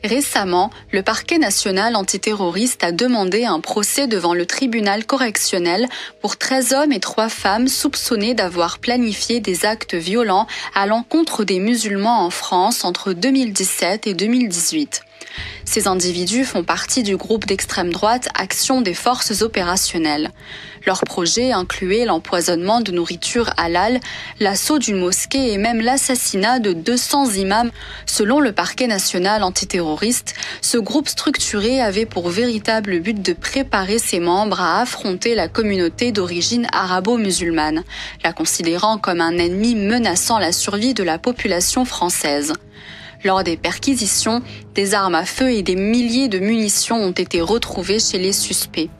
Récemment, le parquet national antiterroriste a demandé un procès devant le tribunal correctionnel pour 13 hommes et 3 femmes soupçonnés d'avoir planifié des actes violents à l'encontre des musulmans en France entre 2017 et 2018. Ces individus font partie du groupe d'extrême droite Action des forces opérationnelles. Leur projet incluait l'empoisonnement de nourriture halal, l'assaut d'une mosquée et même l'assassinat de 200 imams. Selon le parquet national antiterroriste, ce groupe structuré avait pour véritable but de préparer ses membres à affronter la communauté d'origine arabo-musulmane, la considérant comme un ennemi menaçant la survie de la population française. Lors des perquisitions, des armes à feu et des milliers de munitions ont été retrouvées chez les suspects.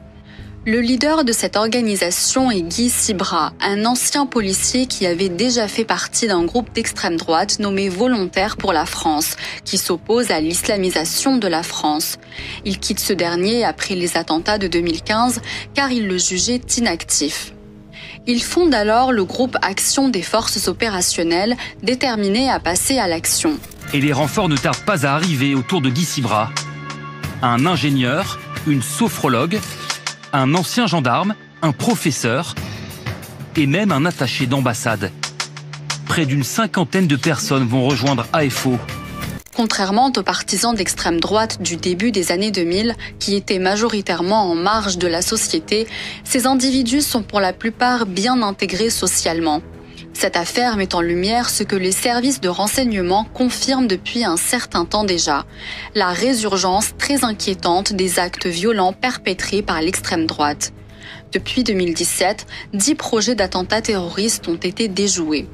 Le leader de cette organisation est Guy Sibra, un ancien policier qui avait déjà fait partie d'un groupe d'extrême droite nommé Volontaires pour la France, qui s'oppose à l'islamisation de la France. Il quitte ce dernier après les attentats de 2015 car il le jugeait inactif. Il fonde alors le groupe Action des forces opérationnelles, déterminé à passer à l'action. Et les renforts ne tardent pas à arriver autour de Guy Sibra. Un ingénieur, une sophrologue, un ancien gendarme, un professeur et même un attaché d'ambassade. Près d'une 50aine de personnes vont rejoindre AFO. Contrairement aux partisans d'extrême droite du début des années 2000, qui étaient majoritairement en marge de la société, ces individus sont pour la plupart bien intégrés socialement. Cette affaire met en lumière ce que les services de renseignement confirment depuis un certain temps déjà, la résurgence très inquiétante des actes violents perpétrés par l'extrême droite. Depuis 2017, 10 projets d'attentats terroristes ont été déjoués.